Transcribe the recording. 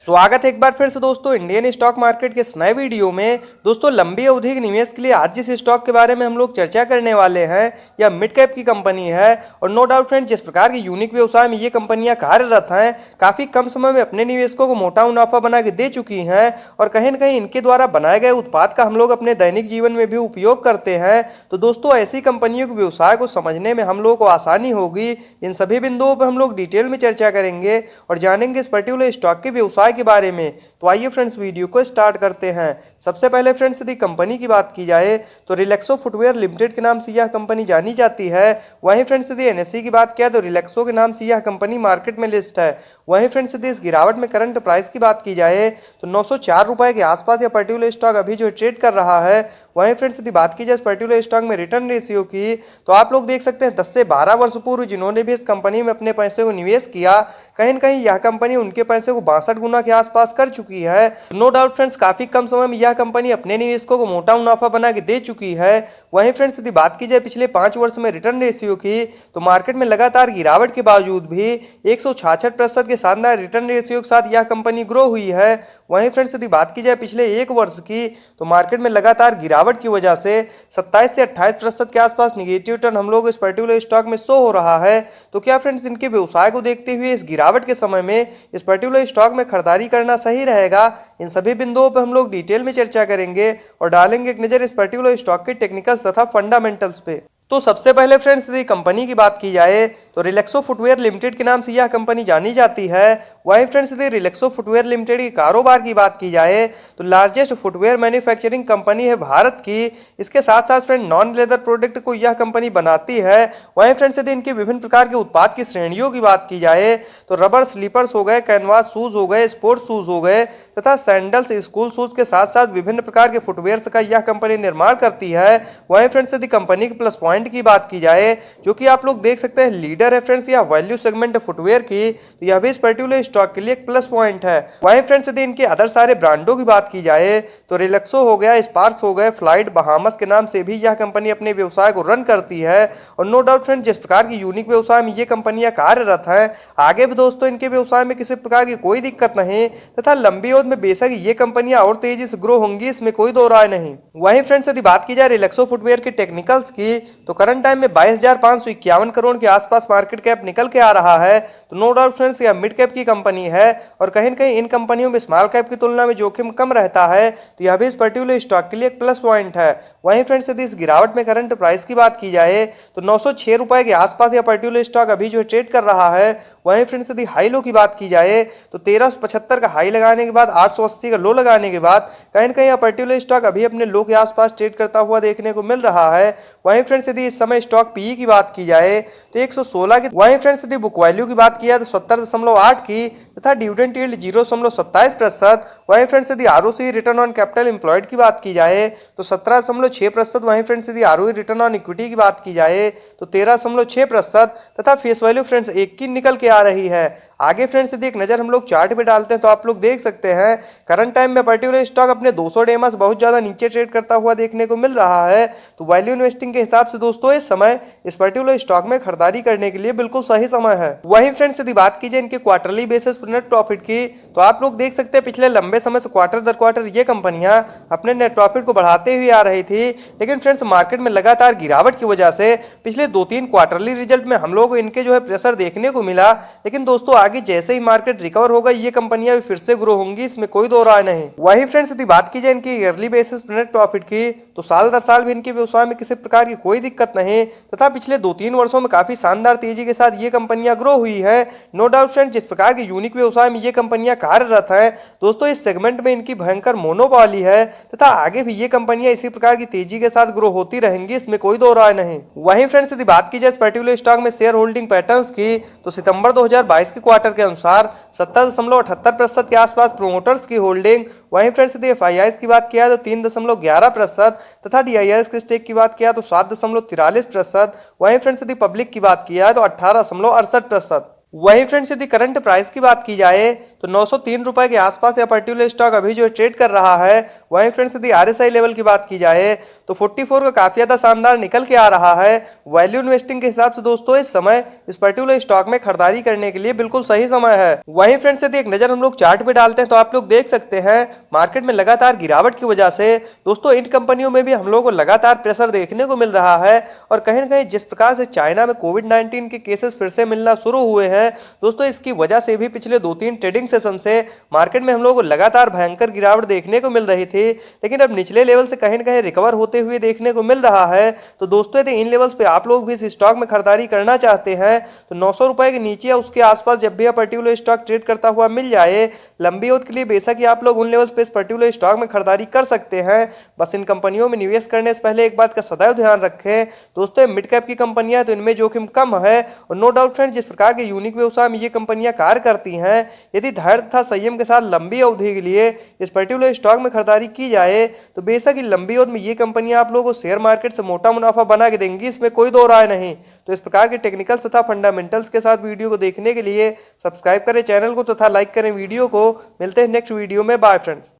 स्वागत है एक बार फिर से दोस्तों इंडियन स्टॉक मार्केट के इस नए वीडियो में। दोस्तों लंबी अवधि के निवेश के लिए आज जिस स्टॉक के बारे में हम लोग चर्चा करने वाले हैं यह मिड कैप की कंपनी है। और नो डाउट फ्रेंड, जिस प्रकार की यूनिक व्यवसाय में ये कंपनियां कार्यरत हैं, काफ़ी कम समय में अपने निवेशकों को मोटा मुनाफा बना के दे चुकी हैं। और कहीं न कहीं इनके द्वारा बनाए गए उत्पाद का हम लोग अपने दैनिक जीवन में भी उपयोग करते हैं। तो दोस्तों ऐसी कंपनियों के व्यवसाय को समझने में हम लोगों को आसानी होगी। इन सभी बिंदुओं पर हम लोग डिटेल में चर्चा करेंगे और जानेंगे इस पर्टिकुलर स्टॉक के व्यवसाय के बारे में। तो आइए फ्रेंड्स वीडियो को स्टार्ट करते हैं। सबसे पहले फ्रेंड्स यदि कंपनी की बात की जाए तो रिलैक्सो फुटवेयर लिमिटेड के नाम से यह कंपनी जानी जाती है। वहीं फ्रेंड्स यदि एनएसई की बात किया तो रिलैक्सो के नाम से यह कंपनी मार्केट में लिस्ट है। वहीं फ्रेंड्स यदि इस गिरावट में करंट प्राइस की बात की जाए तो 904 रुपए के आसपास यह पर्टिकुलर स्टॉक अभी जो ट्रेड कर रहा है। वहीं फ्रेंड्स यदि बात की जाए इस पर्टिकुलर स्टॉक में रिटर्न रेशियो की तो आप लोग देख सकते हैं 10 से 12 वर्ष पूर्व जिन्होंने भी इस कंपनी में अपने पैसे को निवेश किया, कहीं न कहीं यह कंपनी उनके पैसे को 62 गुना के आसपास कर चुकी है। नो डाउट फ्रेंड्स, काफी कम समय में यह कंपनी अपने निवेशकों को मोटा मुनाफा बना के दे चुकी है। वहीं फ्रेंड्स यदि बात की जाए पिछले 5 वर्ष में रिटर्न रेशियो की तो मार्केट में लगातार गिरावट के बावजूद भी 166% के शानदार रिटर्न रेशियो के साथ यह कंपनी ग्रो हुई है। वहीं फ्रेंड्स यदि बात की जाए पिछले 1 वर्ष की तो मार्केट में लगातार गिरावट की वजह से 27 से 28% के आसपास निगेटिव रिटर्न हम लोग इस पर्टिकुलर स्टॉक में शो हो रहा है। तो क्या फ्रेंड्स इनके व्यवसाय को देखते हुए इस गिरावट के समय में इस पर्टिकुलर स्टॉक में खरीदारी करना सही रहेगा? इन सभी बिंदुओं पर हम लोग डिटेल में चर्चा करेंगे और डालेंगे एक नज़र इस पर्टिकुलर स्टॉक के टेक्निकल्स तथा फंडामेंटल्स पे। तो सबसे पहले फ्रेंड्स यदि कंपनी की बात की जाए तो रिलैक्सो फुटवेयर लिमिटेड के नाम से यह कंपनी जानी जाती है। वहीं फ्रेंड्स यदि रिलैक्सो फुटवेयर लिमिटेड के कारोबार की बात की जाए तो लार्जेस्ट फुटवेयर मैन्युफैक्चरिंग कंपनी है भारत की। इसके साथ साथ फ्रेंड नॉन लेदर प्रोडक्ट को यह कंपनी बनाती है। वहीं फ्रेंड्स यदि इनके विभिन्न प्रकार के उत्पाद की श्रेणियों की बात की जाए तो रबर स्लीपर्स हो गए, कैनवास शूज हो गए, स्पोर्ट्स शूज हो गए तथा सैंडल्स, स्कूल शूज के साथ साथ विभिन्न प्रकार के फुटवेयर का यह कंपनी निर्माण करती है। वहीं फ्रेंड्स यदि कंपनी के प्लस पॉइंट की बात की जाए जो कि आप लोग देख सकते हैं लीडर है फ्रेंड्स या वैल्यू सेगमेंट फुटवेयर की, तो यह भी इस पर्टिकुलर स्टॉक के लिए एक प्लस पॉइंट है। वहीं फ्रेंड्स यदि इनके अदर सारे ब्रांडों की बात की जाए तो रिलैक्सो हो गया, स्पार्क्स हो गए, फ्लाइट, बहामस के नाम से भी यह कंपनी अपने व्यवसाय को रन करती है। और नो डाउट फ्रेंड्स, जिस प्रकार की यूनिक व्यवसाय में ये कंपनियां कार्यरत हैं, आगे भी दोस्तों इनके व्यवसाय में किसी प्रकार की कोई दिक्कत नहीं तथा लंबी अवधि में बेशक ये कंपनियां और तेजी से ग्रो होंगी, इसमें कोई दो राय नहीं। वहीं फ्रेंड्स यदि बात की जाए रिलैक्सो फुटवेयर के टेक्निकल्स की तो करंट टाइम में 22,551 करोड़ के आसपास मार्केट कैप निकल के आ रहा है। तो नो डाउट फ्रेंड्स यह मिड कैप की कंपनी है और कहीं न कहीं इन कंपनियों में स्मॉल कैप की तुलना में जोखिम कम रहता है। तो यह भी इस पर्टिकुलर स्टॉक के लिए एक प्लस पॉइंट है। वहीं फ्रेंड्स यदि इस गिरावट में करंट प्राइस की बात की जाए तो 906 रुपए के आसपास यह पर्टिकुलर स्टॉक अभी जो ट्रेड कर रहा है। वहीं फ्रेंड्स यदि हाई लो की बात की जाए तो 1375 का हाई लगाने के बाद 880 का लो लगाने के बाद कहीं न कहीं यह पर्टिकुलर स्टॉक अभी अपने लो के आसपास ट्रेड करता हुआ देखने को मिल रहा है। वहीं फ्रेंड्स यदि इस समय स्टॉक पीई की बात की जाए तो 116 की। वहीं फ्रेंड्स यदि बुक वैल्यू की बात किया तो 70.8 की तथा डिविडेंड यील्ड 0.27%। वहीं फ्रेंड्स यदि ROC return on capital employed की बात की जाए तो 17.6%। वहीं फ्रेंड्स यदि आरओई रिटर्न ऑन इक्विटी की बात की जाए तो 13.6% तथा फेस वैल्यू फ्रेंड्स 1 की निकल के आ रही है। आगे फ्रेंड्स यदि एक नज़र हम लोग चार्ट पे डालते हैं तो आप लोग देख सकते हैं करंट टाइम में पर्टिकुलर स्टॉक अपने 200 डेमा से बहुत ज़्यादा नीचे ट्रेड करता हुआ देखने को मिल रहा है। तो वैल्यू इन्वेस्टिंग के हिसाब से दोस्तों इस समय इस पर्टिकुलर स्टॉक में खरीदारी करने के लिए बिल्कुल सही समय है। वहीं फ्रेंड्स यदि बात की जाए इनके क्वार्टरली बेसिस पर नेट प्रॉफिट की तो आप लोग देख सकते हैं पिछले लंबे समय से क्वार्टर दर क्वार्टर ये कंपनियां अपने नेट प्रॉफिट को बढ़ाते हुए आ रही थी। लेकिन फ्रेंड्स मार्केट में लगातार गिरावट की वजह से पिछले 2-3 क्वार्टरली रिजल्ट में हम लोग को इनके जो है प्रेशर देखने को मिला। लेकिन दोस्तों आगे जैसे ही मार्केट रिकवर होगा ये कंपनियां भी फिर से ग्रो होंगी, इसमें कोई दो राय नहीं। वही फ्रेंड्स यदि बात की जाए इनकी ईयरली बेसिस पर नेट प्रॉफिट की तो साल दर साल भी इनके व्यवसाय में किसी प्रकार की कोई दिक्कत नहीं तथा पिछले 2-3 वर्षों में काफी शानदार तेजी के साथ ये कंपनियां ग्रो हुई है। नो डाउट फ्रेंड्स, जिस प्रकार की यूनिक व्यवसाय में ये कंपनियां कार्यरत हैं दोस्तों इस सेगमेंट में इनकी भयंकर मोनोपोली है तथा आगे भी ये कंपनियां इसी प्रकार की तेजी के साथ ग्रो होती रहेंगी, इसमें कोई दो राय नहीं। वहीं फ्रेंड्स यदि बात की जाए इस पर्टिकुलर स्टॉक में शेयर होल्डिंग पैटर्न्स की तो सितंबर 2022 के क्वार्टर के अनुसार 70.78% के आसपास प्रोमोटर्स की होल्डिंग। वहीं फ्रेंड्स यदि एफआईआईस की बात किया तो 3.11% तथा डीआईआईएस के स्टेक की बात किया तो 7.43%। वहीं फ्रेंड्स यदि पब्लिक की बात किया तो 18.68%। वहीं फ्रेंड्स यदि करंट प्राइस की बात की जाए तो 903 रुपए के आसपास यह पर्टिकुलर स्टॉक अभी जो ट्रेड कर रहा है। वहीं फ्रेंड्स यदि आरएसआई लेवल की बात की जाए तो 44 का काफी ज्यादा शानदार निकल के आ रहा है। वैल्यू इन्वेस्टिंग के हिसाब से दोस्तों इस समय इस पर्टिकुलर स्टॉक में खरीदारी करने के लिए बिल्कुल सही समय है। वहीं फ्रेंड्स यदि एक नजर हम लोग चार्ट पे डालते हैं तो आप लोग देख सकते हैं मार्केट में लगातार गिरावट की वजह से दोस्तों इन कंपनियों में भी हम लोगों को लगातार प्रेशर देखने को मिल रहा है। और कहीं ना कहीं जिस प्रकार से चाइना में कोविड-19 के केसेस फिर से मिलना शुरू हुए हैं दोस्तों, इसकी वजह से भी पिछले 2-3 ट्रेडिंग सेशन से मार्केट में हम लोगों को लगातार भयंकर गिरावट देखने को मिल रही थी, लेकिन अब निचले लेवल से कहीं ना कहीं रिकवर होते हुए देखने को मिल रहा है। तो दोस्तों यदि इन लेवल्स पे आप लोग भी इस स्टॉक में खरीदारी करना चाहते हैं तो 900 रुपए के नीचे या उसके आसपास जब भी यह पर्टिकुलर स्टॉक ट्रेड करता हुआ मिल जाए लंबी अवधि के लिए बेशक ही आप लोग उन लेवल्स पे इस पर्टिकुलर स्टॉक में खरीदारी कर सकते हैं। बस इन कंपनियों में निवेश करने से पहले एक बात का सदैव ध्यान रखें दोस्तों, मिड कैप की कंपनियां तो इनमें जोखिम कम है। और नो डाउट फ्रेंड जिस प्रकार के यूनिक व्यवसाय में ये कंपनियां कार्य करती हैं, यदि धैर्य तथा संयम के साथ लंबी अवधि के लिए इस पर्टिकुलर स्टॉक में खरीदारी की जाए तो बेशक ही लंबी अवधि में ये कंपनियां आप लोगों को शेयर मार्केट से मोटा मुनाफा बना के देंगी, इसमें कोई दो राय नहीं। तो इस प्रकार के टेक्निकल्स तथा फंडामेंटल्स के साथ वीडियो को देखने के लिए सब्सक्राइब करें चैनल को तथा लाइक करें वीडियो को। मिलते हैं नेक्स्ट वीडियो में, बाय फ्रेंड्स।